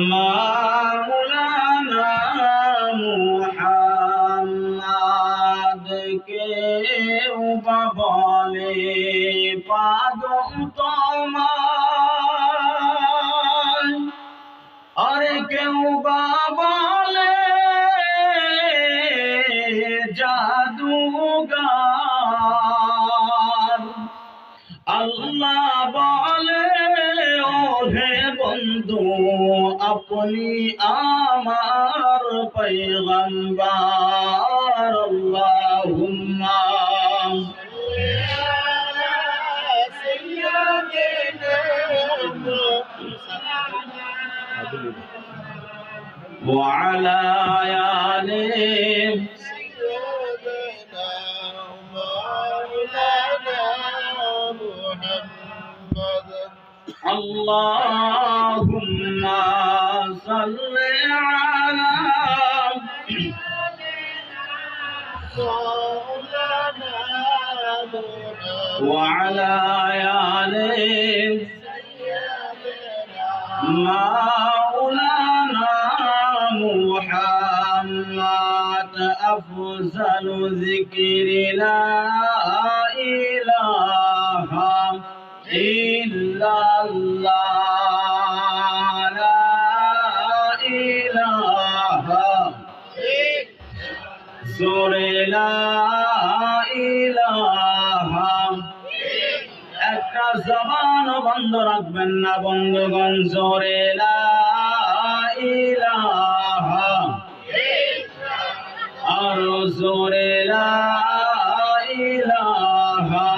মাওলানা মুহাম্মদ কেউ বা বলে পাগল তোমায়, আরে কেউ বা বলে জাদুগার। আল্লাহ বলে ও হে বন্ধু আপনি আমার পয়গম্বর। আল্লাহুম্মা ওয়া আলা আলি اللهم صل على وعلى آل مولانا محمد أفضل ذكر لا إله إلا الله لا إله জোরে লা ইলাহা। একটা জবান বন্ধ রাখবেন না বন্ধুগণ, জোরে লা ইলাহা, আর জোরে লা ইলাহা,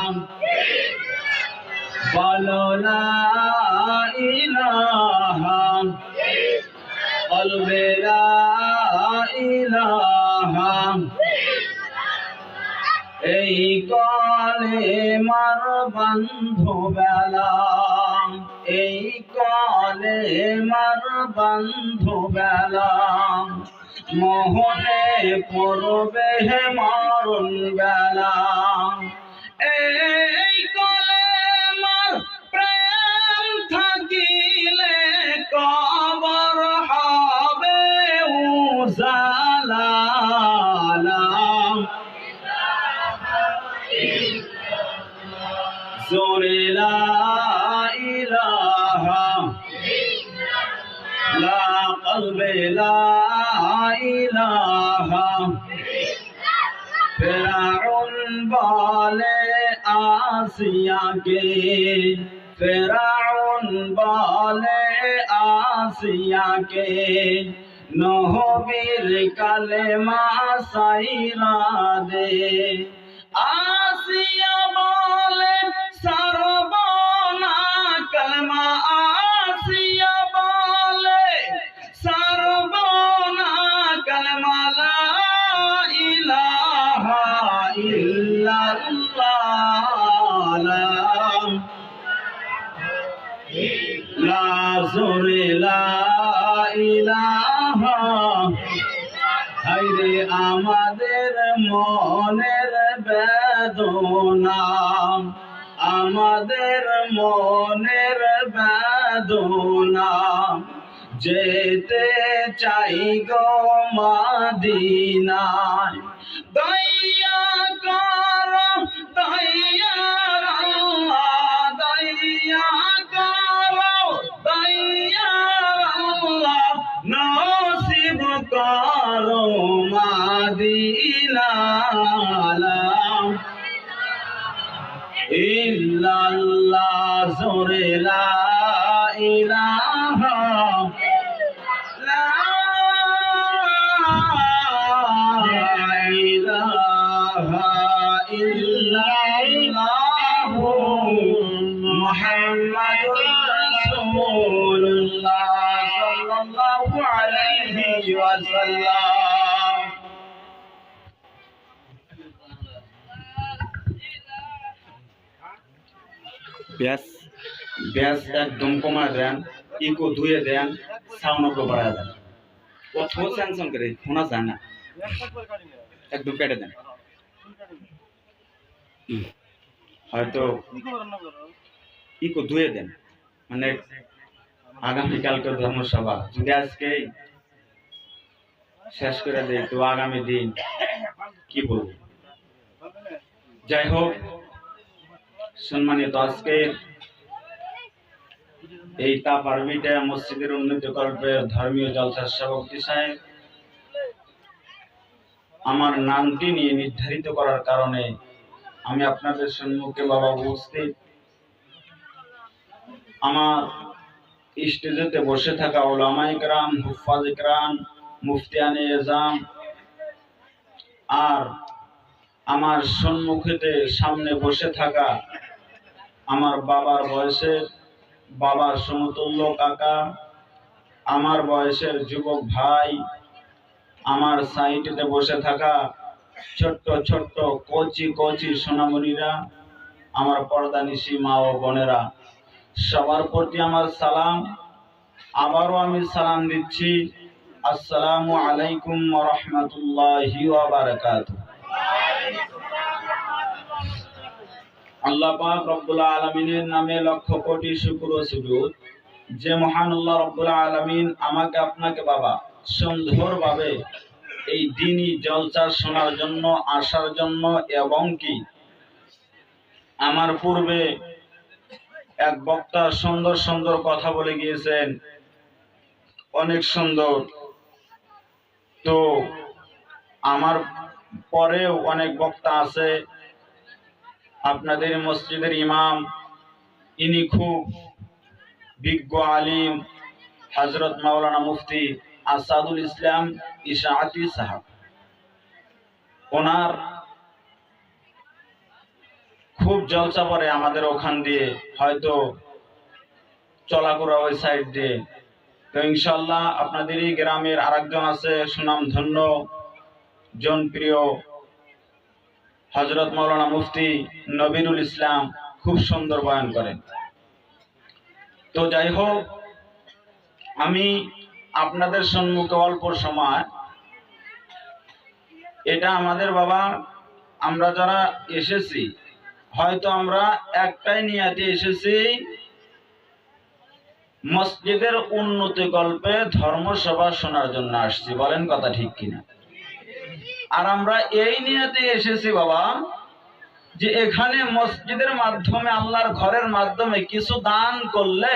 বলো লা ইলাহা, কলবে লা ইলাহা। এই কলেমার বান্ধবেলা, এই কলেমার বান্ধবেলা, মোহনে পড়বে মরণ বেলা। এই কলেমার প্রেম থাকিলে কবর হবে উজালা। জোরে লা ইলাহা, লা কলবে লা ইলাহা। ফিরআউন বলে আসিয়াকে, ফিরআউন বলে আসিয়াকে, নবীর কালেমা সাইরা দে। আসিয়া বলে সারব না কালেমা, আসিয়া বলে সারব না কালেমা, লা ইলাহা ইল্লাল্লাহ, লা জোরে লা ইলাহা। হায়রে আমাদের মনের বেদনা, আমাদের মনের বেদনা, যেতে চাই গো মদিনায়। দয়া করো দয়ার আল্লাহ, দয়া করো দয়ার আল্লাহ, নসিব করো মদিনা। লা ইল্লাল্লাহ, জোরে লা ইলাহা, লা ইলাহা ইল্লাল্লাহ মুহাম্মাদুর রাসূলুল্লাহ সাল্লাল্লাহু আলাইহি ওয়াসাল্লাম। ব্যাস ব্যাস একদম কমা দেন, ইকো ধুয়ে দেন, সাউন্ড বাড়া দেন। কত স্যামসাং করে শোনা যায় না, একদম কেটে দেন। হয়তো ইকো ধুয়ে দেন, মানে আগামীকালকে ধর্মসভা যদি আজকে শেষ করে দেয় তো আগামী দিন কি বলবো। যাই হোক, সম্মানিত, আজকে এই তাপারবিটা মসজিদের উন্নতি কল্পে ধর্মীয় জলসার সভাপতি সাহেব আমার নামটি নিয়ে নির্ধারিত করার কারণে আমি আপনাদের সম্মুখে বাবা উপস্থিত। আমার স্টেজেতে বসে থাকা উলামায়ে কেরাম, হুফাজে কেরাম, মুফতিয়ানে এজাম, আর আমার সম্মুখেতে সামনে বসে থাকা আমার বাবার বয়সের, বাবার সমতুল্য কাকা, আমার বয়সের যুবক ভাই, আমার সাইডেতে বসে থাকা ছোট্ট ছোট্ট কচি কচি সোনামণিরা, আমার পর্দানিশী মা ও বোনেরা, সবার প্রতি আমার সালাম। আবারও আমি সালাম দিচ্ছি, আসসালামু আলাইকুম ওয়া রাহমাতুল্লাহি ওয়া বারাকাতুহু। আল্লাহ পাক রব্বুল আলামিনের নামে লক্ষ কোটি শুকর ও সুজুদ যে মহান আল্লাহ রব্বুল আলামিন আমাকে আপনাকে বাবা সুন্দরভাবে এই দিনই জলসা শোনার জন্য আসার জন্য, এবং কি আমার পূর্বে এক বক্তা সুন্দর সুন্দর কথা বলে গিয়েছেন, অনেক সুন্দর। তো আমার পরেও অনেক বক্তা আছে, আপনাদের মসজিদের ইমাম, ইনি খুব বিজ্ঞ আলিম, হযরত মাওলানা মুফতি আসাদুল ইসলাম ইশাআতি সাহেব। ওনার খুব জলসা পড়ে আমাদের ওখান দিয়ে, হয়তো চলাকুড়া ওই সাইড দিয়ে। তো ইনশাআল্লাহ আপনাদেরই গ্রামের আরেকজন আছে সুনাম ধন্য জনপ্রিয় হযরত মাওলানা মুফতি নবীরুল ইসলাম, খুব সুন্দর বয়ান করেন। তো যাই হোক, আমি আপনাদের সম্মুখে অল্প সময়, এটা আমাদের বাবা আমরা যারা এসেছি, হয়তো আমরা একটাই নিয়াতে এসেছি, মসজিদের উন্নতি কল্পে ধর্মসভা শোনার জন্য আসছি। বলেন কথা ঠিক কিনা? আর আমরা এই নিয়াতে এসেছি বাবা যে এখানে মসজিদের মাধ্যমে, আল্লাহর ঘরের মাধ্যমে কিছু দান করলে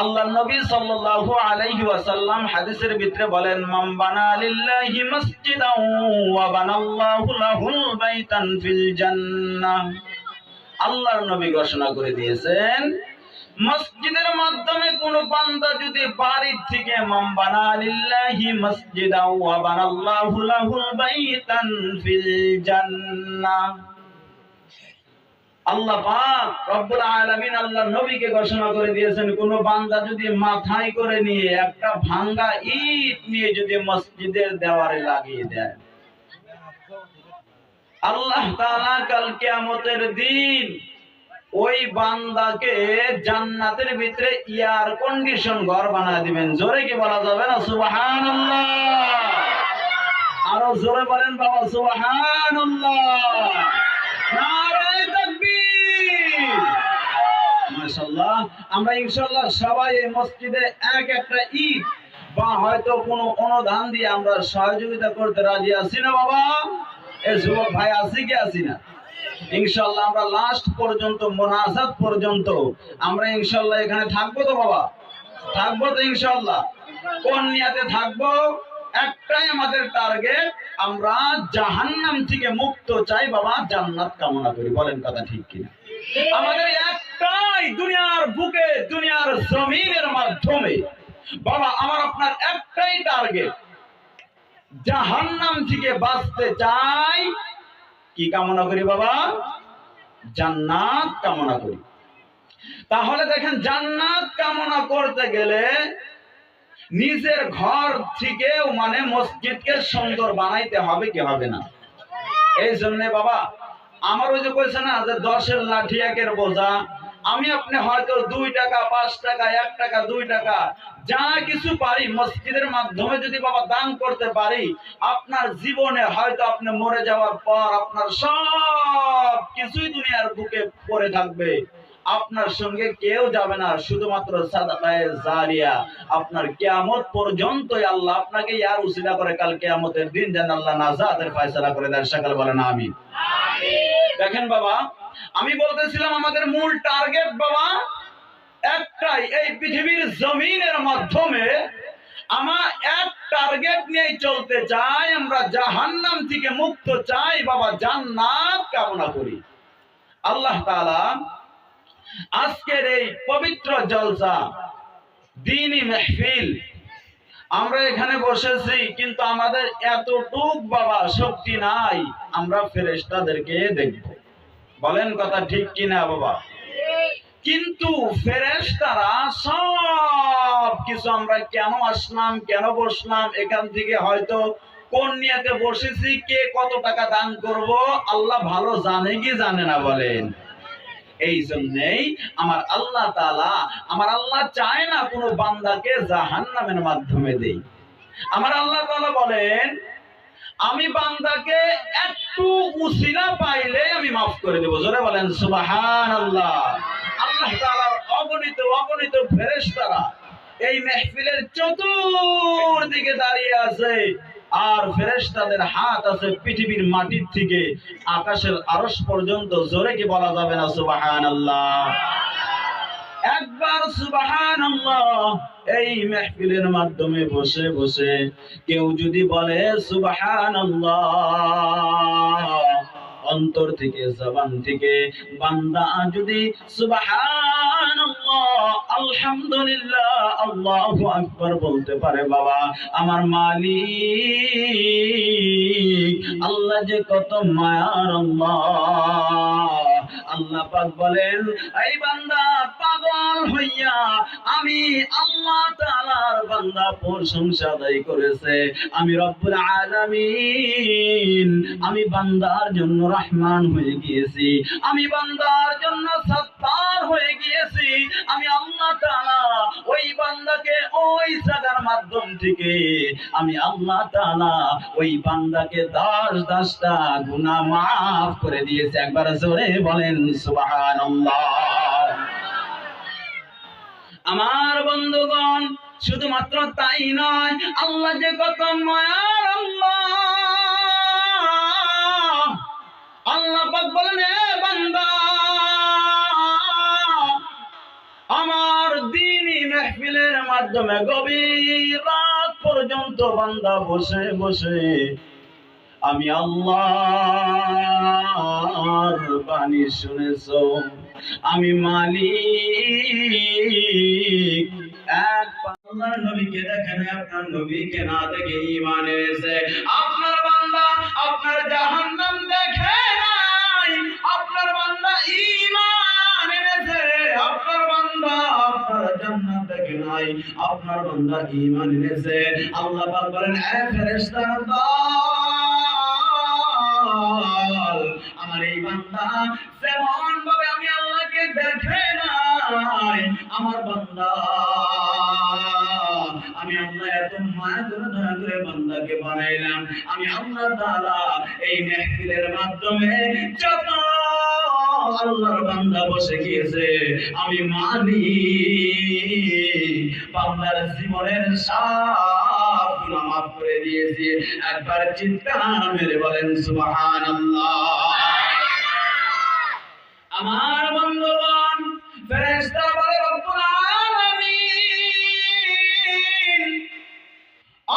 আল্লাহর নবী সাল্লাল্লাহু আলাইহি ওয়াসাল্লাম হাদিসের ভিতরে বলেন, মান বানা লিল্লাহি মসজিদান ওয়া বানাল্লাহু লাহুল বাইতান ফিল জান্নাহ। আল্লাহর নবী ঘোষণা করে দিয়েছেন, মসজিদের মাধ্যমে কোন বান্দা যদি বাড়ির থেকে মান বানা লিল্লাহি মসজিদান ওয়া বানাল্লাহু লাহুল বাইতান ফিল জান্নাহ, আল্লাহ পাক রব্বুল আলামিন আল্লাহর নবীকে ঘোষণা করে দিয়েছেন, কোন বান্দা যদি মাথায় করে নিয়ে একটা ভাঙ্গা ইট নিয়ে যদি মসজিদের দেওয়ালে লাগিয়ে দেয়, আল্লাহ তাআলা কাল কিয়ামতের দিন ওই বান্দাকে জান্নাতের ভিতরে এয়ার কন্ডিশন ঘর বানিয়ে দিবেন। জোরে কি বলা যাবে না সুবহানাল্লাহ? আরো জোরে বলেন বাবা সুবহানাল্লাহ। নারে তাকবীর। মাশাআল্লাহ। আমরা ইনশাআল্লাহ সবাই এই মসজিদে এক একটা ইট বা হয়তো কোনো অনুদান দিয়ে আমরা সহযোগিতা করতে রাজি আছি না বাবা? এই যুবক ভাই আছি কি আছি না? ইনশাআল্লাহ আমরা লাস্ট পর্যন্ত, মোনাজাত পর্যন্ত আমরা ইনশাআল্লাহ এখানে থাকবো তো বাবা? থাকবো তো ইনশাআল্লাহ? কোন নিয়াতে থাকবো? একটাই আমাদের টার্গেট, আমরা জাহান্নাম থেকে মুক্ত চাই বাবা, জান্নাত কামনা করি। বলেন কথা ঠিক কিনা? আমাদের একটাই, দুনিয়ার বুকে, দুনিয়ার জমিনের মাধ্যমে বাবা আমার আপনার একটাই টার্গেট, জাহান্নাম থেকে বাঁচতে চাই। কি কামনা করি বাবা? জান্নাত কামনা করি। তাহলে দেখেন, জান্নাত কামনা করতে গেলে নিজের ঘর থেকে মানে মসজিদকে সুন্দর বানাইতে হবে কি হবে না? এই জন্য বাবা আমার ওই যে কইছে না যে 10-এর লাঠি 1-এর বোঝা, আমি আপনি হয়তো 2 টাকা 5 টাকা 1 টাকা 2 টাকা যা কিছু পারি মসজিদের মাধ্যমে যদি বাবা দান করতে পারি, আপনার জীবনে হয়তো আপনি মরে যাওয়ার পর আপনার সব কিছুই দুনিয়ার বুকে পড়ে থাকবে, আপনার সঙ্গে কেউ যাবে না, শুধুমাত্র সাদাকায়ে জারিয়া। আপনার কিয়ামত পর্যন্তই আল্লাহ আপনাকে ইয়ার উসিলা করে কাল কিয়ামতের দিন যেন আল্লাহ নাজাতের ফয়সালা করে দেন। সকাল বলেন আমিন। দেখেন বাবা, আমি বলতেছিলাম আমাদের মূল টার্গেট বাবা একটাই, এই পৃথিবীর জমিনের মাধ্যমে আমার এক টার্গেট নিয়ে চলতে চাই, আমরা জাহান্নাম থেকে মুক্ত চাই বাবা, জান্নাত কামনা করি। আল্লাহ তাআলা আজকের এই পবিত্র জলসা দ্বীনি মাহফিল আমরা এখানে বসেছি, কিন্তু আমাদের এতটুক বাবা শক্তি নাই আমরা ফেরেশতাদেরকে দেখব। বলেন কথা ঠিক কিনা বাবা? কিন্তু ফেরেশতারা সব কিছু, আমরা কেন আসলাম, কেন বসলাম, এখান থেকে হয়তো কোন নিয়তে বসেছি, কে কত টাকা দান করব, আল্লাহ ভালো জানে কি জানে না বলেন? এই জন্যই আমার আল্লাহ তাআলা, আমার আল্লাহ চায় না কোনো বান্দাকে জাহান্নামের মাধ্যমে দেই। আমার আল্লাহ তাআলা বলেন আমি বান্দাকে একটু উসিলা পাইলে আমি মাফ করে দেব। জোরে বলেন সুবহানাল্লাহ। আল্লাহ তাআলার অগণিত অগণিত ফেরেশতারা এই মাহফিলের চতুর্দিকে দাঁড়িয়ে আছে, আর ফেরেশতাদের হাত আছে পৃথিবীর মাটির থেকে আকাশের আরশ পর্যন্ত। জোরে কি বলা যাবে না সুবহানাল্লাহ? একবার সুবহানাল্লাহ। এই মাহফিলের মাধ্যমে বসে বসে কেউ যদি বলে সুবহানাল্লাহ, অন্তর থেকে জবান থেকে বান্দা যদি সুবহানাল্লাহ আলহামদুলিল্লাহ আল্লাহু আকবার বলতে পারে বাবা, আমার মালিক আল্লাহ যে কত মায়ার আল্লাহ। আল্লাহ পাক বলেন এই বান্দা পাগল হইয়া আমি আল্লাহ তাআলার বান্দা প্রশংসা আদায় করেছে। আমি রব্বুল আলামিন, আমি বান্দার জন্য রহমান হয়ে গিয়েছি, আমি বান্দার জন্য সত্তার হয়ে গিয়েছি। আমি আল্লাহ তাআলা ওই বান্দাকে ওই জায়গার মাধ্যম থেকে আমি আল্লাহ তাআলা ওই বান্দাকে 10টা গুনাহ মাফ করে দিয়েছে। একবার জোরে বলেন সুবহানাল্লাহ। আমার বন্ধুগণ, শুধুমাত্র তাই নয়, আল্লাহ যে কত মায়ার আল্লাহ। আল্লাহ পাক বলেন এ বান্দা, আমার দ্বীনি মাহফিলের মাধ্যমে গভীর রাত পর্যন্ত বান্দা বসে বসে আমি আল্লাহর বাণী শুনেছো, আমি মালিক। এক আল্লাহর নবীকে দেখেন, আপনার নবীকে না দেখে ঈমান এনেছে। আপনার বান্দা আপনার জাহান্নাম দেখে নাই, আপনার বান্দা ঈমান এনেছে। আপনার বান্দা আপনার জান্নাত দেখে নাই, আপনার বান্দা ঈমান এনেছে। আল্লাহ পাক বলেন এ ফেরেশতার দল, আমার এই বান্দা যেমন ভাবে আমি আল্লাহকে দেখে নাই, আমার বান্দা আমি আল্লাহ এত মায়া করে দয়া করে বান্দাকে বানাইলাম। আমি আল্লাহ তাআলা এই মাহফিলের মাধ্যমে যত আল্লাহর বান্দা বসে গিয়েছে, আমি মালিক বান্দার জীবনের সব গুনাহ মাফ করে দিয়েছি। একবার চিৎকার মেরে বলেন সুবহানাল্লাহ। আমার বন্ধুগণ, ফেরেশতা বলে রব্বুল আলামিন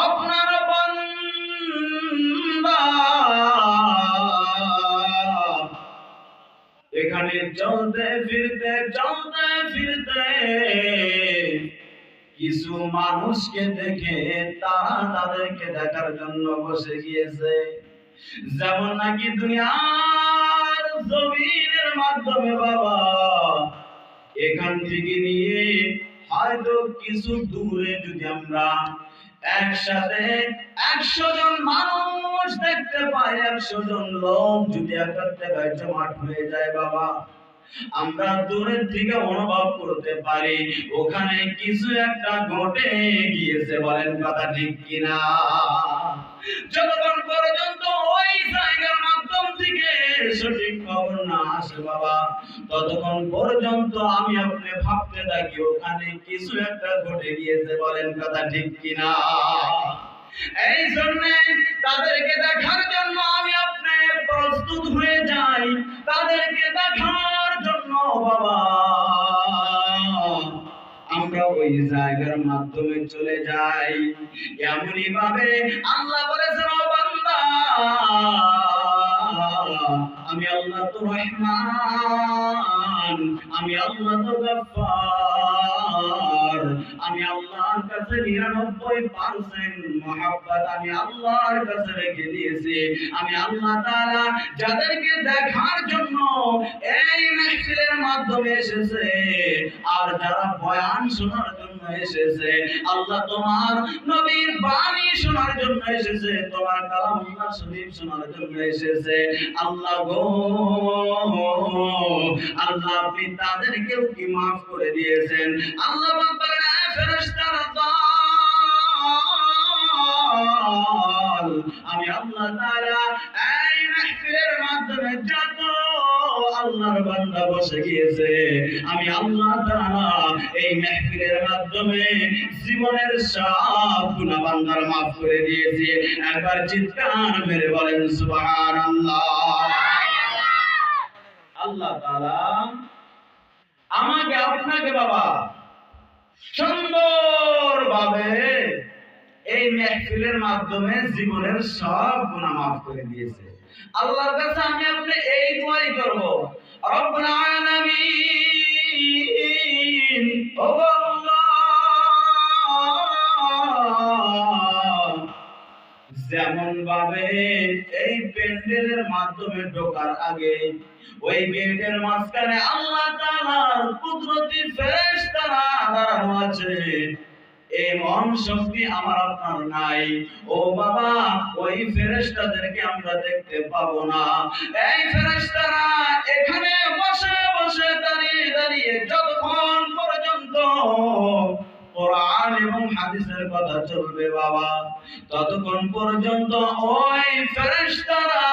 আপনার বান্দা এখানে চলতে ফিরতে কিছু মানুষকে দেখে তারা তাদেরকে দেখার জন্য বসে গিয়েছে। যেমন নাকি দুনিয়ার জমিনের মাধ্যমে বাবা এখান থেকে নিয়ে হয়তো কিছু দূরে যদি আমরা একসাথে 100 জন মানুষ দেখতে পাই, 100 জন লোক যদি একত্রে জমাট হয়ে যায় বাবা, আমরা দূরের থেকে অনুভব করতে পারি ওখানে কিছু একটা ঘটে গিয়েছে। বলেন কথা ঠিক কিনা? যতক্ষণ পর্যন্ত ওই জায়গার মাধ্যম থেকে সঠিক খবর না আসে বাবা, ততক্ষণ পর্যন্ত আমি আপনি ভাবতে থাকি ওখানে কিছু একটা ঘটে গিয়েছে। বলেন কথা ঠিক কিনা? এই জন্য তাদেরকে দেখার জন্য আমি আপনি প্রস্তুত হয়ে যাই, তাদেরকে দেখার জন্য বাবা আমরা ওই জায়গার মাধ্যমে চলে যাই। এমনই ভাবে আল্লাহ বলেছেন, ও বান্দা আমি আল্লাহ তো রহমান, আমি আল্লাহ তো গফফার, আমি আল্লাহর কাছে 99% মহব্বত আমি আল্লাহর কাছে রেখে দিয়েছি। আমি আল্লাহ তাআলা যাদেরকে দেখার জন্য এই মাহফিলের মাধ্যমে এসেছে আর যারা বয়ান শোনার জন্য এসেছে, আল্লাহ তোমার নবীর বাণী শোনার জন্য এসেছে, তোমার কালামুল্লাহ শরীফ শোনার জন্য এসেছে, আল্লাহ গো আল্লাহ আপনি তাদেরকেও কি মাফ করে দিয়েছেন। আল্লাহ বলেন, ফেরেশতারা আমি আল্লাহ তাআলা এই মাহফিলের মাধ্যমে যত আল্লাহর বান্দা বসে গিয়েছে, আমি আল্লাহ তাআলা এই মাহফিলের মাধ্যমে জীবনের সব গুনাহ বান্দার maaf করে দিয়েছি। একবার চিৎকার মেরে বলেন সুবহানাল্লাহ। আল্লাহ তাআলা আমাকে আপনাকে বাবা সুন্দরভাবে এই মাহফিলের মাধ্যমে জীবনের সব গুনাহ maaf করে দিয়েছে। আল্লাহর কাছে আমি আপনি এই দোয়াই করব, রব্বুল আলামিন ও আল্লাহ যেমন ভাবে এই প্যান্ডেলের মাধ্যমে ঢোকার আগে ওই গেটের মাঝখানে আল্লাহ তাআলার কুদরতি ফেরেশতারা দাঁড়ানো আছে, এমন শক্তি আমার আপনার নাই। ও বাবা ওই ফেরেশতাদেরকে আমরা দেখতে পাবো না। এই ফেরেশতারা এখানে বসে বসে দাঁড়িয়ে দাঁড়িয়ে যতক্ষণ পর্যন্ত কোরআন এবং হাদিসের কথা চলবে বাবা, ততক্ষণ পর্যন্ত ওই ফেরেশতারা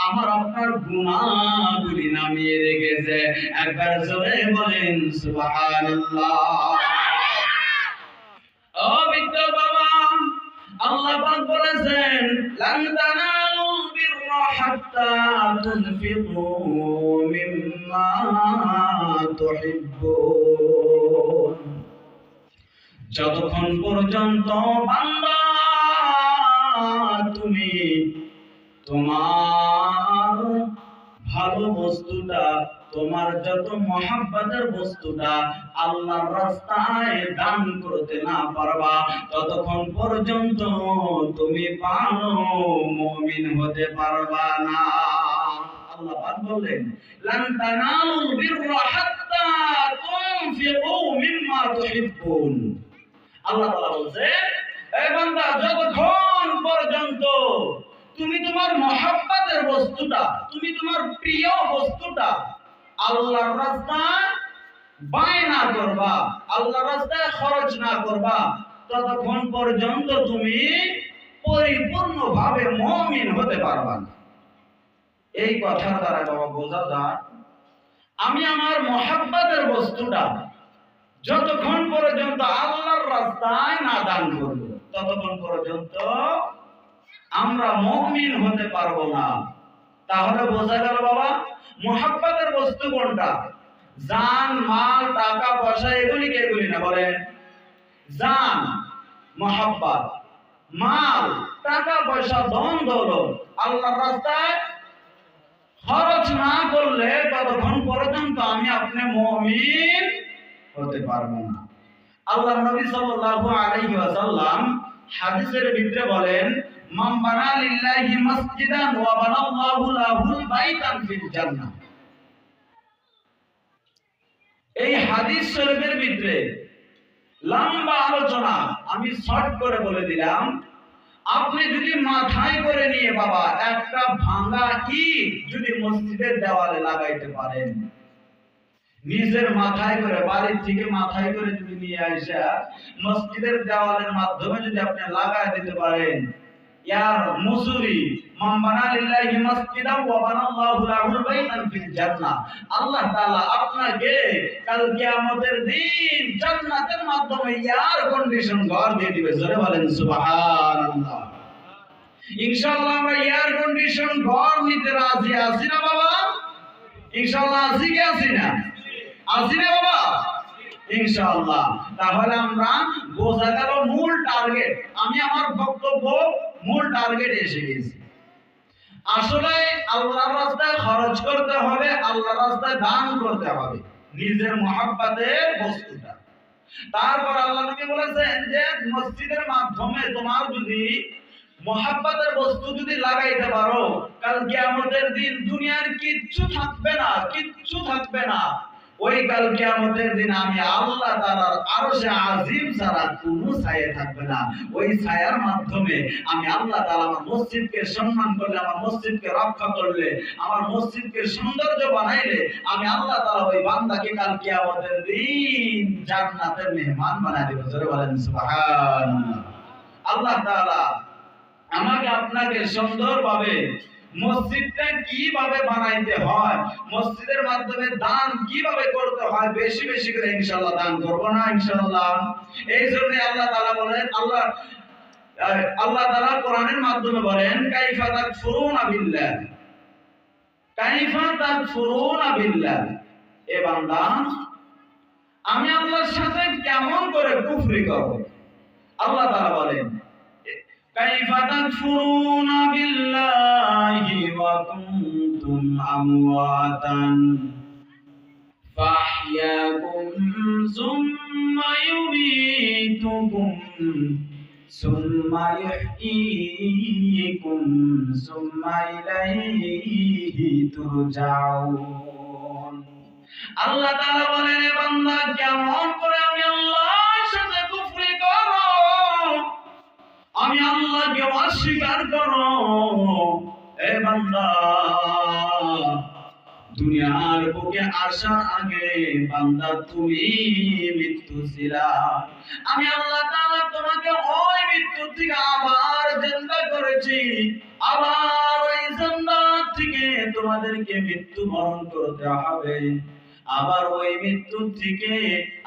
আমার আপনার গুনাহগুলি নামিয়ে রেখেছে। একবার জোরে বলেন সুবহানাল্লাহ। ও বিদ্যা বাবা, আল্লাহ পাক বলেছেন, লান তানালুল বিররা হাত্তা তুনফিকু মিম্মা তুহিব্বুন। যতক্ষণ পর্যন্ত বান্দা তুমি তোমার ভালো বস্তুটা, তোমার যত মহব্বতের বস্তুটা আল্লাহর রাস্তায় দান করতে না পারবা, ততক্ষণ পর্যন্ত তুমি ভালো মুমিন হতে পারবা না। আল্লাহ পাক বললেন, লান তানালুল বিররা হাত্তা তুনফিকু মিম্মা তুহিব্বুন। আল্লাহ তাআলা বলেন, এই বান্দা যতক্ষণ পর্যন্ত তুমি তোমার মহব্বতের বস্তুটা, তুমি তোমার প্রিয় বস্তুটা আল্লাহর রাস্তায় ব্যয় না করবা, আল্লাহর রাস্তায় খরচ না করবা, ততক্ষণ পর্যন্ত তুমি পরিপূর্ণভাবে মুমিন হতে পারবা না। এই কথার দ্বারা বাবা বোঝা যায় আমি আমার মহব্বতের বস্তুটা যতক্ষণ পর্যন্ত আল্লাহর রাস্তায় না দান করব, ততক্ষণ পর্যন্ত আমরা মুমিন হতে পারবো না। তাহলে বোঝা গেল বাবা মহব্বতের বস্তু কোনটা? জান, মাল, টাকা পয়সা এগুলি না, বলেন জান মহব্বত, মাল, টাকা পয়সা, ধন দৌলত আল্লাহর রাস্তায় খরচ না করলে ততক্ষণ পর্যন্ত আমি আপনি মুমিন হতে পারবো না। আল্লাহ নবী সাল্লাল্লাহু আলাইহি ওয়াসাল্লাম হাদিসের ভিতরে বলেন, মান বানা লিল্লাহি মসজিদান ওয়া বানাল্লাহু লাহুল বাইতান ফিল জান্নাহ। এই হাদিস শরীফের ভিতরে লম্বা আলোচনা, আমি শর্ট করে বলে দিলাম। আপনি যদি মাথায় করে নিয়ে বাবা একটা ভাঙা ইট যদি মসজিদের দেওয়ালে লাগাইতে পারেন, নিজের মাথায় করে, বাড়ির থেকে মাথায় করে যদি নিয়ে আসা মসজিদের দেওয়ালের মাধ্যমে যদি আপনি লাগাই দিতে পারেন, ইয়ার মুসুরি মান বানা লিল্লাহি মাসজিদান ওয়া বানাল্লাহু লাহুল বাইতান ফিল জান্নাহ। আল্লাহ তাআলা আপনাকে কাল কিয়ামতের দিন জান্নাতের মাধ্যমে এয়ার কন্ডিশন ঘর দিয়ে দিবে। জোরে বলেন সুবহানাল্লাহ। ইনশাআল্লাহ আমরা এয়ার কন্ডিশন ঘর নিতে রাজি আছি না বাবা? ইনশাআল্লাহ আছি কি আছি না? আছি না বাবা? ইনশাআল্লাহ। তাহলে আমরা বোঝা গেল মূল টার্গেট। আমি আমার বক্তব্য মূল টার্গেটে এসে গেছি। আসলে আল্লাহর রাস্তায় খরচ করতে হবে, আল্লাহর রাস্তায় দান করতে হবে নিজের মহব্বতের বস্তুটা। তারপর আল্লাহ নবী বলেছেন যে মসজিদের মাধ্যমে তোমার যদি মহব্বতের বস্তু যদি লাগাইতে পারো, কাল কিয়ামতের দিন দুনিয়ার কিচ্ছু থাকবে না, কিচ্ছু থাকবে না। ওই কাল কিয়ামতের দিন আমি আল্লাহ তাআলার আরশে আজিম ছাড়া কোনো ছায়া থাকবে না। ওই ছায়ার মাধ্যমে আমি আল্লাহ তাআলা আমার মসজিদকে সম্মান করলে, আমার মসজিদকে রক্ষা করলে, আমার মসজিদকে সৌন্দর্য বানাইলে আমি আল্লাহ তাআলা ওই বান্দাকে কাল কিয়ামতের দিন জান্নাতের মেহমান বানায় দেব। জোরে বলেন সুবহানাল্লাহ। আল্লাহ তাআলা আমাকে আপনাকে সুন্দরভাবে মসজিদটা কিভাবে বানাইতে হয়, মসজিদের মাধ্যমে দান কিভাবে করতে হয়, বেশি বেশি করে ইনশাআল্লাহ দান করব না ইনশাআল্লাহ। এই জন্য আল্লাহ তাআলা বলেন, আল্লাহ তাআলা কোরআনের মাধ্যমে বলেন কাইফা তাকফুরুনা বিল্লাহ, কাইফা তাকফুরুনা বিল্লাহ। এ বান্দা আমি আল্লাহর সাথে কেমন করে কুফরি করব? আল্লাহ তাআলা বলেন কাইফা তাকফুরুনা বিল্লাহি ওয়া কুনতুম আমওয়াতান ফাহইয়াকুম সুম্মা ইউমীতুকুম সুম্মা ইহয়ীকুম সুম্মা ইলাইহি তুরজাউন। আল্লাহ তাআলা বলেন এ বান্দা কেমন করে আমি আল্লাহর সাথে কুফরি করব, আমি আল্লাহকে অস্বীকার করো। এ বান্দা দুনিয়ার বুকে আসার আগে বান্দা তুমি মৃত্যু ছিলা, আমি আল্লাহ তাআলা তোমাকে ওই মৃত্যু থেকে আবার জিন্দা করেছি, আবার ওই জিন্দা থেকে তোমাদেরকে মৃত্যু বরণ করতে হবে, আবার ওই মৃত্যু থেকে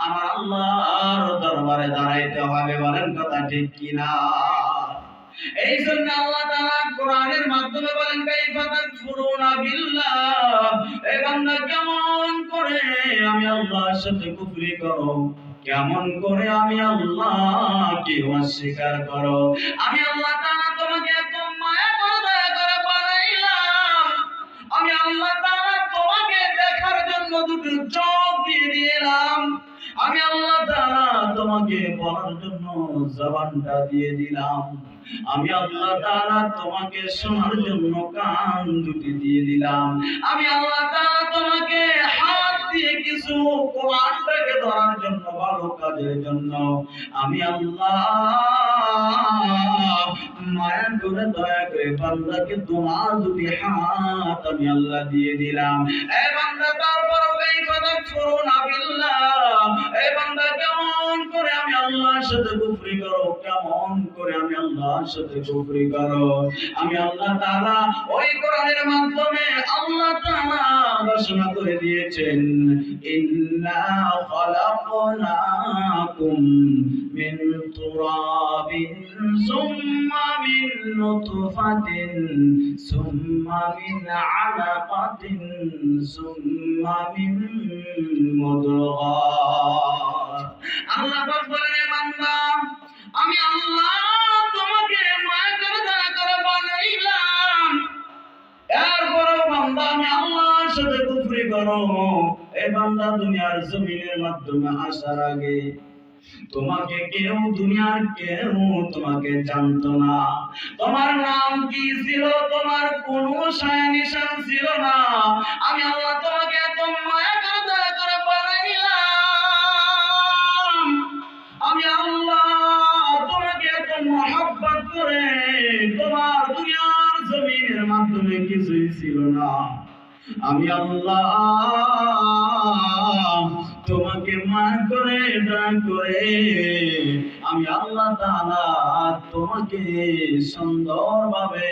আমার আল্লাহর দরবারে দাঁড়াইতে হবে। বলেন কথা ঠিক কিনা? এই জন্য আল্লাহ তাআলা কোরআনের মাধ্যমে বলেন কাইফা তাকফুরুনা বিল্লাহ। এই বান্দা কেমন করে আমি আল্লাহর সাথে কুফরি করো, কেমন করে আমি আল্লাহকে অস্বীকার করো। আমি আল্লাহ তাআলা তোমাকে এত মায়া করে দয়া করে বানাইলাম, আমি আল্লাহ তাআলা তোমাকে দেখার জন্য দুটো চোখ দিয়ে দিলাম, আমি আল্লাহ তাআলা তোমাকে বলার জন্য জবানটা দিয়ে দিলাম, আমি আল্লাহ তাআলা তোমাকে শোনার জন্য কান দুটি দিয়ে দিলাম, আমি আল্লাহ তাআলা তোমাকে হাত দিয়ে কিছু কোরআনটাকে ধরার জন্য, ভালো কাজের জন্য আমি আল্লাহ মায়া করে দয়া করে বান্দাকে তোমার দুটি হাত আমি আল্লাহ দিয়ে দিলাম। এ বান্দা তারপর কাইফা তাকফুরুনা বিল্লাহ, এ বান্দা কেমন করে আমি আল্লাহর সাথে কুফরি করো, কেমন করে আমি আল্লাহর সাথে কুফরি করো। আমি আল্লাহ তাআলা ওই কোরআনের মাধ্যমে আল্লাহ তাআলা ঘোষণা করে দিয়েছেন ইন্না খালাকনাকুম মিন তুরাবিন সুম্মা মিন নুতফাতিন সুম্মা মিন আলাকাতিন সুম্মা মিন মুদগাহ। আল্লাহ পাক বলেন এ বান্দা আমি আল্লাহ তোমাকে মায়া করে দয়া করে বানাইলাম, এরপরও বান্দা আমি আল্লাহর সাথে কুফরি করো। এ বান্দা দুনিয়ার জমিনের মাধ্যমে আসার আগে তোমাকে কেউ, দুনিয়ার কেউ তোমাকে জানতো না, তোমার নাম কি ছিল, তোমার কোনো ছায়া নিশান ছিল না, আমি আল্লাহ তোমাকে এত মায়া করে দয়া করে বানাইলাম, আমি আল্লাহ তোমাকে এত মহব্বত করে, তোমার দুনিয়ার জমিনের মাধ্যমে কিছুই ছিল না, আমি আল্লাহ তোমাকে মায়া করে দয়া করে আমি আল্লাহ আল্লাহ তাআলা তোমাকে সুন্দরভাবে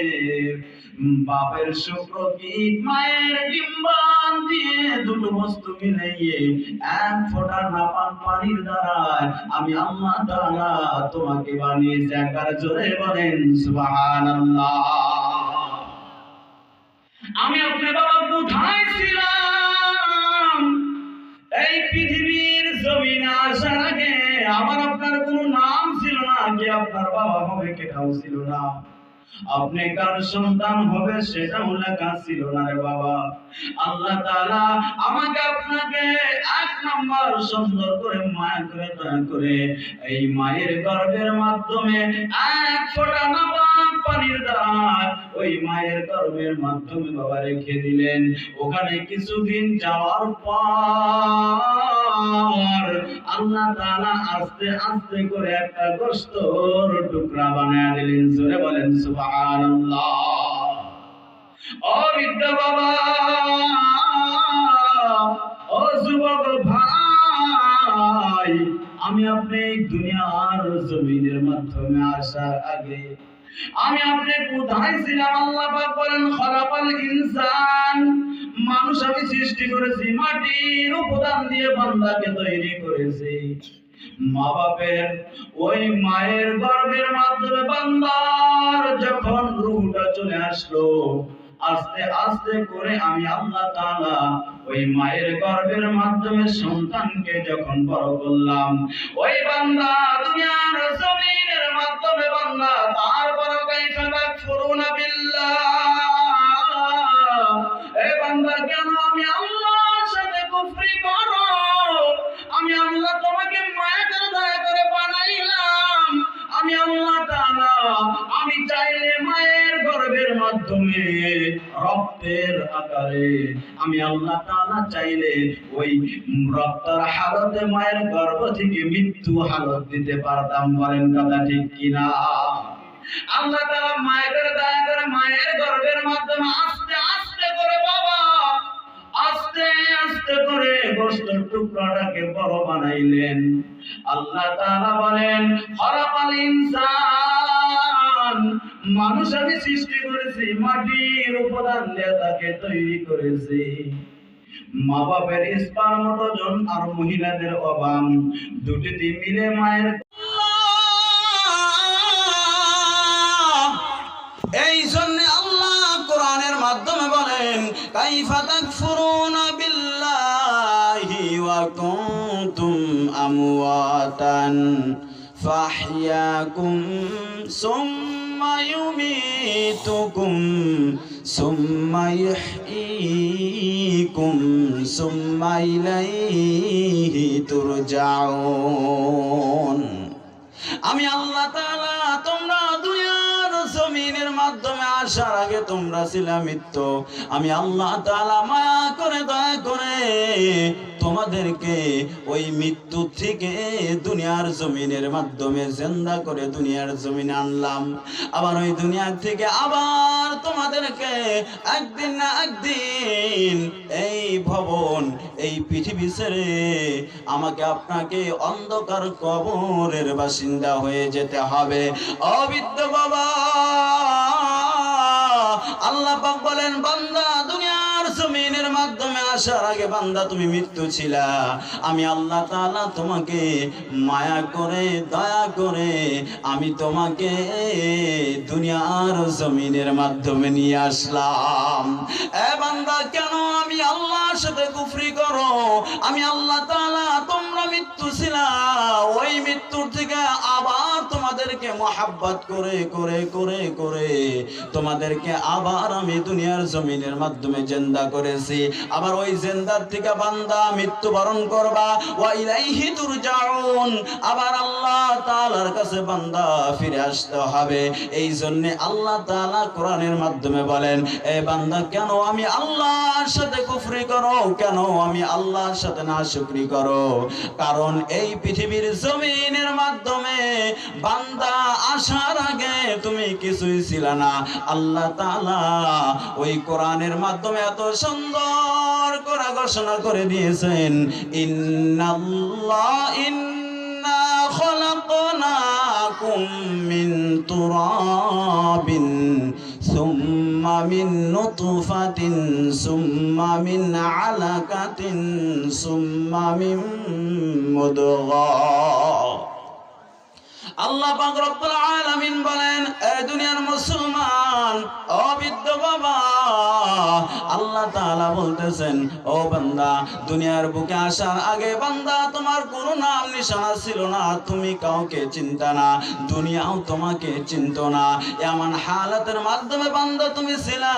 বাপের শুক্রকীট মায়ের ডিম্বান দিয়ে দুটো বস্তু মিলিয়ে এক ফোঁটা নাপাক পানির দ্বারায় আমি আল্লাহ তাআলা তোমাকে বানিয়েছি। একবার জোরে বলেন সুবহানাল্লাহ। আমি আপনার বাবা কোথায় ছিলাম? এই পৃথিবীর জমিনে আসার আগে আমার আপনার কোনো নাম ছিল না, কি আপনার বাবা হবে কেটাও ছিল না, আপনি কার সন্তান হবে সেটাও লেখা ছিল না রে বাবা। আল্লাহ তাআলা আমাকে আপনাকে এক নাম্বার সুন্দর করে মায়া করে দয়া করে এই মায়ের গর্ভের মাধ্যমে এক ফোঁটা নাপাক পানির দ্বারা ওই মায়ের গর্ভের মাধ্যমে বাবা রেখে দিলেন। ওখানে কিছুদিন যাওয়ার পর আল্লাহ তাআলা আস্তে আস্তে করে একটা গোশতের টুকরা বানায় দিলেন। জোরে বলেন সুবহানাল্লাহ। ও বৃদ্ধ বাবা, ও যুবক ভাই, আমি আপনি দুনিয়ার জমিনের মাধ্যমে আসার আগে আমি আপনি কোথায় ছিলাম? আল্লাহ পাক বলেন খলাকাল ইনসান, মানুষ আমি সৃষ্টি করেছি, মাটির উপাদান দিয়ে বান্দাকে তৈরি করেছি। মা বাপের ওই মায়ের গর্ভের মাধ্যমে বান্দার যখন রূহটা চলে আসলো, আস্তে আস্তে করে আমি আল্লাহ তাআলা ওই মায়ের গর্ভের মাধ্যমে সন্তানকে যখন বড় করলাম, ওই বান্দা দুনিয়ার জমিনের মাধ্যমে বান্দা তারপর কাইফা তাকফুরুনা বিল্লাহ, এ বান্দা কেন আমি আল্লাহর সাথে কুফরি করো? আমি আল্লাহ তোমাকে মায়া করে দয়া করে বানাইলাম। আমি আল্লাহ তাআলা আমি চাইলে মায়ের গর্ভের মাধ্যমে রক্তের আকারে, আমি আল্লাহ তাআলা চাইলে ওই রক্তের হালতে মায়ের গর্ভ থেকে মৃত্যু হালত দিতে পারতাম। বলেন কথা ঠিক কিনা? আল্লাহ তাআলা মায়ের দয়া করে মায়ের গর্ভের মাধ্যমে আস্তে আস্তে করে বাবা আস্তে আস্তে করে গোশতের টুকরাটাকে বড় বানাইলেন। আল্লাহ তাআলা বলেন খলাকাল ইনসান, মানুষ আমি সৃষ্টি করেছি, মাটির উপাদান দিয়ে তাকে তৈরি করেছি। মা বাপের স্পার্মটোজেন আর মহিলাদের অবাম দুটি মিলে মায়ের, এই জন্য আল্লাহ কোরআনের মাধ্যমে বলেন কাইফা তাকফুরুনা বিল্লাহি ওয়া কুনতুম আমওয়াতান ফাহইয়াকুম সুম্মা ইউমীতুকুম সুম্মা ইহয়ীকুম সুম্মা ইলাইহি তুরজাউন। আমি আল্লাহ তাআলা তোমরা দুনিয়ার জমিনের মাধ্যমে আসার আগে তোমরা ছিলা মৃত্যু, আমি আল্লাহ তাআলা মায়া করে দয়া করে তোমাদেরকে ওই মৃত্যু থেকে দুনিয়ার জমিনের মাধ্যমে জিন্দা করে দুনিয়ার জমিনে আনলাম। আবার ওই দুনিয়া থেকে আবার তোমাদেরকে একদিন না একদিন এই ভবন এই পৃথিবী ছেড়ে আমাকে আপনাকে অন্ধকার কবরের বাসিন্দা হয়ে যেতে হবে। অবিদ্য বাবা, আল্লাহ পাক বলেন বান্দা দুনিয়ার জমিনের মাধ্যমে আসার আগে বান্দা তুমি মৃত্যু ছিলা, আমি আল্লাহ তাআলা তোমাকে মায়া করে দয়া করে আমি তোমাকে দুনিয়ার জমিনের মাধ্যমে নিয়ে আসলাম। এ বান্দা কেন আমি আল্লাহর সাথে কুফরি করো? আমি আল্লাহ তাআলা তোমরা মৃত্যু ছিলা, ওই মৃত্যুর থেকে আবার তোমাদেরকে মহব্বত করে করে করে করে তোমাদেরকে আবার আমি দুনিয়ার জমিনের মাধ্যমে জিন্দা করেছি। আবার ওই জিন্দার থেকে বান্দা মৃত্যুবরণ করবা, ওয়া ইলাইহি তুরজাউন, আবার আল্লাহ তাআলার কাছে বান্দা ফিরে আসতে হবে। এই জন্য আল্লাহ তাআলা কোরআনের মাধ্যমে বলেন এ বান্দা কেন আমি আল্লাহর সাথে কুফরি করো, কেন আমি আল্লাহর সাথে নাশুকরি করো? কারণ এই পৃথিবীর জমিনের মাধ্যমে বান্দা আসার আগে তুমি কিছুই ছিল না। আল্লাহ তাআলা ওই কোরআনের মাধ্যমে এত সুন্দর করে ঘোষণা করে ইন্না খলাকনাকুম খালাকাকুম মিন তুরাবিন সুম্মা মিন নুতফাতিন সুম্মা মিন আলাকাতিন সুম্মা মিন মুদগাহ। আল্লাহ পাক রব্বুল আলামিন বলেন, এ দুনিয়ার মুসলমান, ও বৃদ্ধ বাবা, আল্লাহ তাআলা বলতেছেন, ও বান্দা, দুনিয়ার বুকে আসার আগে বান্দা তোমার কোনো নাম নিশানা ছিল না, তুমি কাউকে চিনতা না, দুনিয়াও তোমাকে চিনতো না। এমন হালাতের মাধ্যমে বান্দা তুমি ছিলা,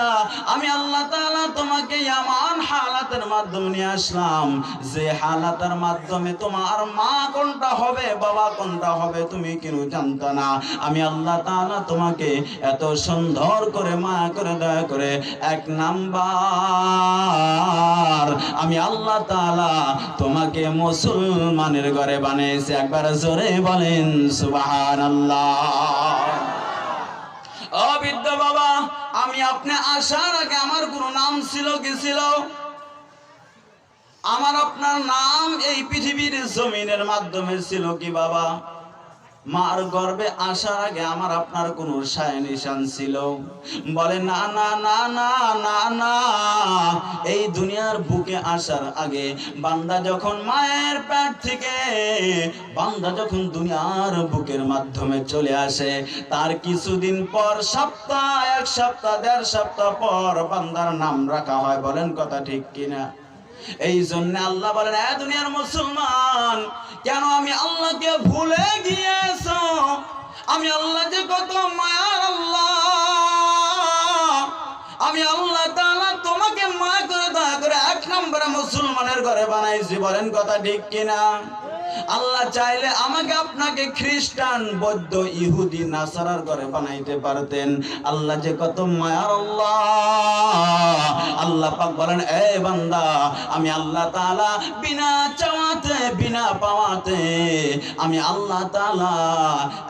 আমি আল্লাহ তাআলা তোমাকে এমন হালাতের মাধ্যমে নিয়ে আসলাম যে হালাতের মাধ্যমে তোমার মা কোনটা হবে, বাবা কোনটা হবে তুমি কেউ জানতো না। আমি আল্লাহ তাআলা তোমাকে এত সুন্দর করে মায়া করে দয়া করে এক নাম্বার আমি আল্লাহ তাআলা তোমাকে মুসলমানের ঘরে বানিয়েছে। একবার জোরে বলেন সুবহানাল্লাহ। ও বৃদ্ধ বাবা, আমি আপনি আসার আগে আমার কোনো নাম ছিল কি ছিল? আমার আপনার নাম এই পৃথিবীর জমিনের মাধ্যমে ছিল কি বাবা? মার গর্ভে আসার আগে আমার আপনার কোন সায় নিশান ছিল? বলে না না না না না না, এই দুনিয়ার বুকে আসার আগে বান্দা যখন মায়ের পেট থেকে বান্দা যখন দুনিয়ার বুকের মাধ্যমে চলে আসে, তার কিছুদিন পর সপ্তাহ, এক সপ্তাহ, 1.5 সপ্তাহ পর বান্দার নাম রাখা হয়। বলেন কথা ঠিক কিনা? এই জন্য আল্লাহ বলেন, এ দুনিয়ার মুসলমান, কেন আমি আল্লাহকে ভুলে গিয়েছো? আমি আল্লাহ যে কত মায়ার আল্লাহ, আমি আল্লাহ তাআলা তোমাকে মায়া করে দয়া করে এক নম্বরে মুসলমানের ঘরে বানাইছি। বলেন কথা ঠিক কিনা? আল্লাহ চাইলে আমাকে আপনাকে খ্রিস্টান, বৌদ্ধ, ইহুদি, নাসারার ঘরে বানাইতে পারতেন। আল্লাহ যে কত মায়ার আল্লাহ। আল্লাহ পাক বলেন, এ বান্দা, আমি আল্লাহ তাআলা বিনা চাওয়াতে, বিনা পাওয়াতে আমি আল্লাহ তাআলা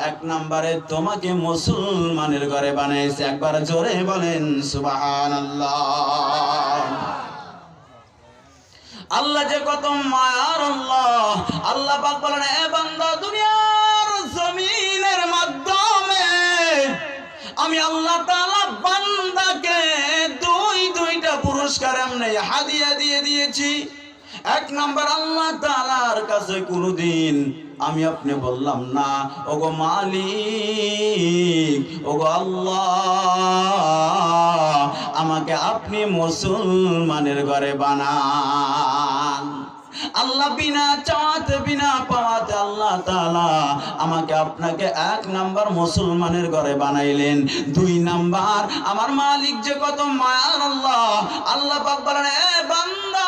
এক নম্বরে তোমাকে মুসলমানের ঘরে বানাইছি। একবার জোরে বলেন সুবহানাল্লাহ। আল্লাহ যে কত মায়ার আল্লাহ। আল্লাহ পাক বলেন, এ বান্দা, দুনিয়ার জমিনের মাধ্যমে আমি আল্লাহ তাআলা বান্দাকে দুইটা পুরস্কার এমনি হাদিয়া দিয়ে দিয়েছি। এক নাম্বার, আল্লাহ তাআলার কাছে কোনদিন আমি আপনি বললাম না, ওগো মালিক, ওগো আল্লাহ, আমাকে আপনি মুসলমানের ঘরে বানান। আল্লাহ বিনা চাওয়াতে, বিনা পাওয়াতে আল্লাহ তাআলা আমাকে আপনাকে এক নাম্বার মুসলমানের ঘরে বানাইলেন। 2 নাম্বার, আমার মালিক যে কত মায়ার আল্লাহ। আল্লাহ পাক বলেন, এ বান্দা,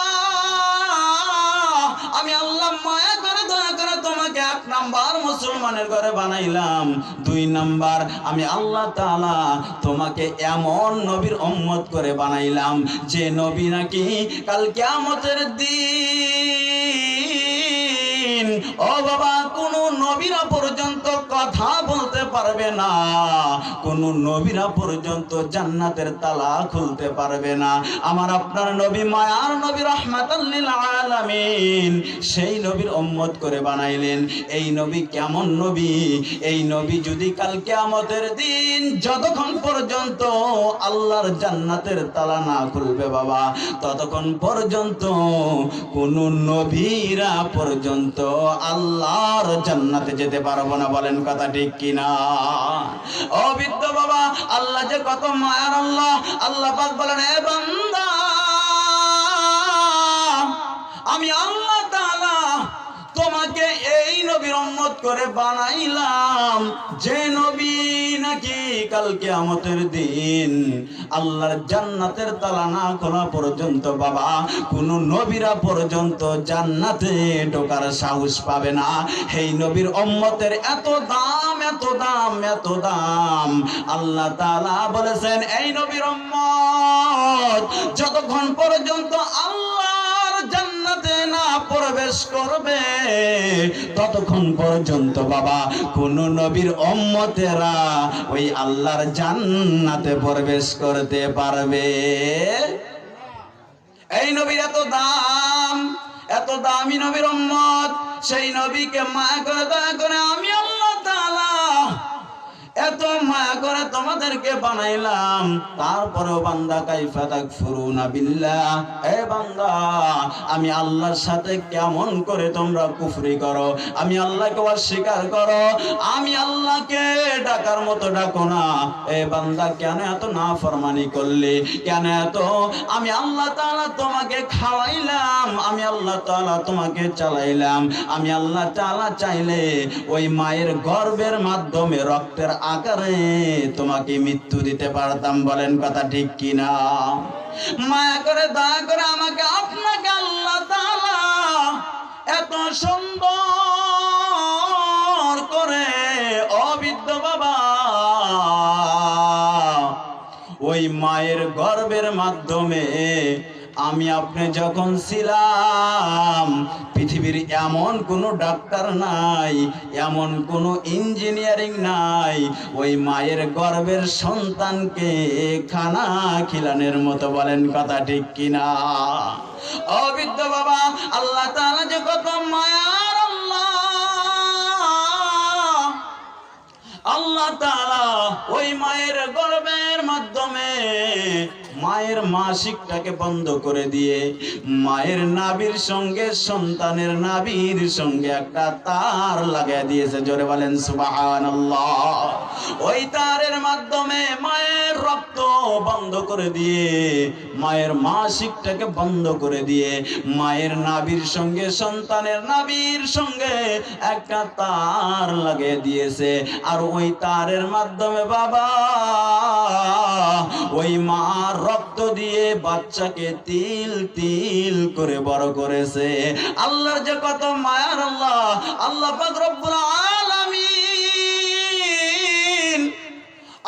আমি আল্লাহ মায়া করে দয়া করে তোমাকে এক নাম্বার মুসলমানের ঘরে বানাইলাম। 2 নাম্বার, আমি আল্লাহ তাআলা তোমাকে এমন নবীর উম্মত করে বানাইলাম যে নবী নাকি কাল কিয়ামতের দিন, ও বাবা, কোন নবীরা পর্যন্ত কথা বলতে পারবে না, কোন নবীরা পর্যন্ত জান্নাতের তালা খুলতে পারবে না। আমার আপনার নবী মায়ার নবী, রাহমাতাল লিল আলামিন, সেই নবীর উম্মত করে বানাইলেন। এই নবী কেমন নবী? এই নবী যদি কাল কিয়ামতের দিন যতক্ষণ পর্যন্ত আল্লাহর জান্নাতের তালা না খুলবে বাবা, ততক্ষণ পর্যন্ত কোন নবীরা পর্যন্ত আল্লাহর জান্নাতে যেতে পারবো না। বলেন কথা ঠিক কিনা? ও বৃদ্ধ বাবা, আল্লাহ যে কত মায়ার আল্লাহ। আল্লাহ পাক বলেন, এ বান্দা, আমি আল্লাহ তাআলা তোমাকে এই নবীর উম্মত করে বানাইলাম যে নবী নাকি কাল কিয়ামতের দিন আল্লাহর জান্নাতের তালা না খোলা পর্যন্ত বাবা কোন নবীরা পর্যন্ত জান্নাতে ঢোকার সাহস পাবে না। এই নবীর উম্মতের এত দাম, এত দাম, এত দাম। আল্লাহ তাআলা বলেছেন, এই নবীর উম্মত যতক্ষণ পর্যন্ত আল্লাহর জান্নাতে না প্রবেশ করবে ততক্ষণ পর্যন্ত বাবা কোন নবীর উম্মতেরা ওই আল্লাহর জান্নাতে প্রবেশ করতে পারবে। এই নবীর এত দাম, এত দামি নবীর উম্মত, সেই নবীকে মায়া করে দয়া করে আমি আল্লাহ তাআলা তোমাদেরকে বানাইলাম, তারপরেও বান্দা কাইফা তাকফুরুনা বিল্লাহ, এ বান্দা আমি আল্লাহর সাথে কেমন করে তোমরা কুফরি করো, আমি আল্লাহকে অস্বীকার করো, আমি আল্লাহকে ডাকার মতো ডাকো না। এ বান্দা কেন এত নাফরমানি করলে, কেন এত, আমি আল্লাহ তাআলা তোমাকে খাওয়াইলাম, আমি আল্লাহ তাআলা তোমাকে চালাইলাম, আমি আল্লাহ তাআলা চাইলে ওই মায়ের গর্ভের মাধ্যমে রক্তের আকারে তোমাকে মৃত্যু দিতে পারতাম। বলেন কথা ঠিক কিনা? মায়া করে দয়া করে আমাকে আপনাকে আল্লাহ তাআলা এত সুন্দর করে অবিদ্য বাবা ওই মায়ের গর্ভের মাধ্যমে আমি আপনি যখন ছিলাম, পৃথিবীর এমন কোনো ডাক্তার নাই, এমন কোনো ইঞ্জিনিয়ারিং নাই ওই মায়ের গর্ভের সন্তানকে খানা খিলানের মতো। বলেন কথা ঠিক কিনা? অবিদ্য বাবা আল্লাহ তাআলা যে কত মায়ার আল্লাহ, আল্লাহ তাআলা ওই মায়ের গর্ভের মাধ্যমে মায়ের মাসিকটাকে বন্ধ করে দিয়ে মায়ের নাভির সঙ্গে সন্তানের নাভির সঙ্গে একটা তার লাগিয়ে দিয়েছে। জোরে বলেন সুবহানাল্লাহ। ওই তারের মাধ্যমে মায়ের রক্ত বন্ধ করে দিয়ে মায়ের মাসিকটাকে বন্ধ করে দিয়ে মায়ের নাভির সঙ্গে সন্তানের নাভির সঙ্গে একটা তার লাগিয়ে দিয়েছে। আর ওই তারের মাধ্যমে বাবা ওই মার রক্ত দিয়ে বাচ্চাকে তিল তিল করে বড় করেছে। আল্লাহর যে কত মায়ার আল্লাহ, আল্লাহ পাক রব্বুল আলামিন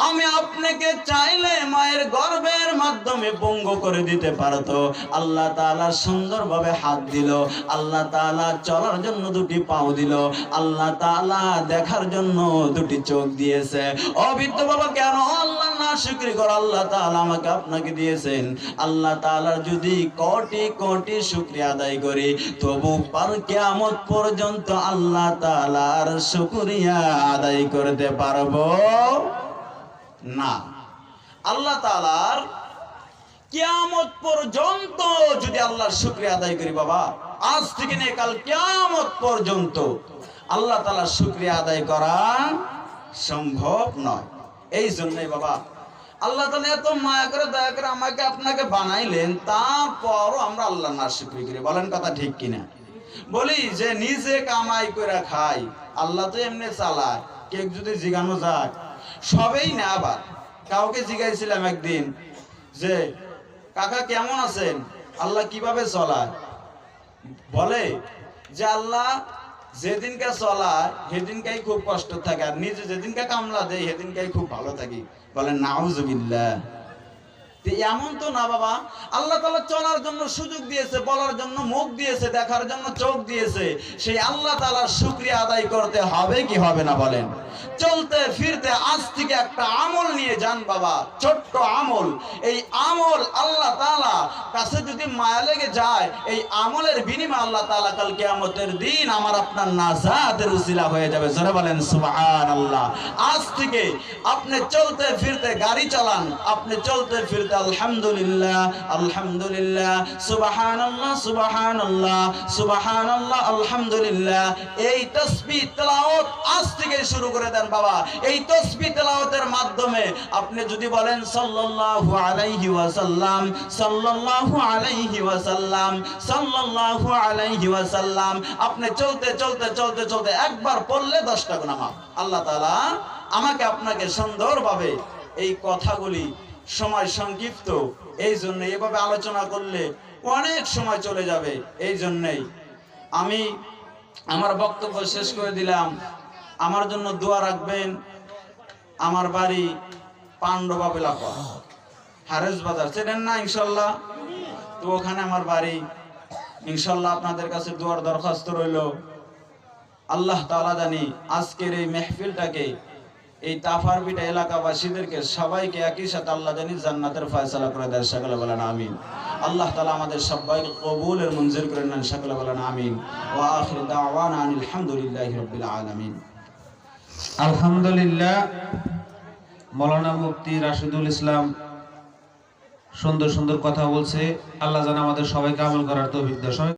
আমি আপনাকে চাইলে মায়ের গর্ভের মাধ্যমে পঙ্গ করে দিতে পারতো। আল্লাহ তাআলা সুন্দরভাবে হাত দিল, আল্লাহ তাআলা চলার জন্য দুটি পাও দিল, আল্লাহ তাআলা দেখার জন্য দুটি চোখ দিয়েছে। অবিদ্য বাবা কেন আল্লাহ না শুকরি করো? আল্লাহ তাআলা আমাকে আপনাকে দিয়েছেন। আল্লাহ তাআলার যদি কোটি কোটি শুকরিয়া আদায় করি তবু পার কিয়ামত পর্যন্ত আল্লাহ তাআলার শুকরিয়া আদায় করতে পারবো না। আল্লাহ তাআলার কিয়ামত পর্যন্ত যদি আল্লাহর শুকরিয়া আদায় করি বাবা, আজ থেকে নিয়ে কাল কিয়ামত পর্যন্ত আল্লাহ তাআলার শুকরিয়া আদায় করা সম্ভব নয়। এই জন্যই বাবা আল্লাহ তাআলা এত মায়া করে দয়া করে আমাকে আপনাকে বানাইলেন, তারপরও আমরা আল্লাহর নাশকরি করি। বলেন কথা ঠিক কিনা? বলি যে নিজে কামাই করে খাই, আল্লাহ তো এমনি চালায়। কেউ যদি জিগানো যায় সবেই না। আবার কাউকে জিগাইছিলাম একদিন যে কাকা কেমন আছেন, আল্লাহ কিভাবে চলায়? বলে যে আল্লাহ যেদিনকে চলায় সেদিনকেই খুব কষ্ট থাকে, আর নিজে যেদিনকে কামলা দেয় সেদিনকেই খুব ভালো থাকি। বলেন নাউজুবিল্লাহ। এমন তো না বাবা, আল্লাহ তাআলা চলার জন্য সুযোগ দিয়েছে, বলার জন্য মুখ দিয়েছে, দেখার জন্য চোখ দিয়েছে। সেই আল্লাহ তাআলার শুকরিয়া আদায় করতে হবে কি হবে না? বলেন। চলতে ফিরতে আজ থেকে একটা আমল নিয়ে যান বাবা, ছোট্ট আমল। এই আমল আল্লাহ তাআলা কাছে যদি মায়া লেগে যায়, এই আমলের বিনিময়ে আল্লাহ তাআলা কাল কিয়ামতের দিন আমার আপনার নাজাতের উসিলা হয়ে যাবে। জোরে বলেন সুবহানাল্লাহ। আজ থেকে আপনি চলতে ফিরতে গাড়ি চালান, আপনি চলতে ফিরতে আলহামদুলিল্লাহ আলহামদুলিল্লাহ সুবহানাল্লাহ সুবহানাল্লাহ সুবহানাল্লাহ আলহামদুলিল্লাহ, এই তাসবিহ তেলাওয়াত আজ থেকে শুরু করে দেন বাবা। এই তাসবিহ তেলাওয়াতের মাধ্যমে আপনি যদি বলেন সাল্লাল্লাহু আলাইহি ওয়াসাল্লাম সাল্লাল্লাহু আলাইহি ওয়াসাল্লাম সাল্লাল্লাহু আলাইহি ওয়াসাল্লাম, আপনি চলতে চলতে চলতে চলতে একবার পড়লে 10টা গুনাহ মাফ। আল্লাহ তাআলা আমাকে আপনাকে সুন্দরভাবে এই কথাগুলি, সময় সংক্ষিপ্ত, এই জন্য এভাবে আলোচনা করলে অনেক সময় চলে যাবে। এই জন্যই আমি আমার বক্তব্য শেষ করে দিলাম। আমার জন্য দোয়া রাখবেন। আমার বাড়ি পান্ডবা এলাকা, হারেস বাজার, চেনেন না ইনশাল্লাহ? তো ওখানে আমার বাড়ি। ইনশাল্লাহ আপনাদের কাছে দোয়ার দরখাস্ত রইল। আল্লাহ তাআলা জানি আজকের এই মেহফিলটাকে, এই তাফারবিটা এলাকাবাসীদেরকে সবাইকে একই সাথে আল্লাহ জানি জান্নাতের ফয়সালা করে দেয়। সকলে বলেন আমিন। আল্লাহ তাআলা আমাদের সবাইকে কবুলের মঞ্জুর করে নেন। সকলে বলেন আমিন। ওয়া আখিরু দাওয়ানা আলহামদুলিল্লাহি রাব্বিল আলামিন। আলহামদুলিল্লাহ। মৌলানা মুফতি রাশিদুল ইসলাম সুন্দর সুন্দর কথা বলছে। আল্লাহ যেন আমাদের সবাইকে আমল করার তৌফিক দেয়।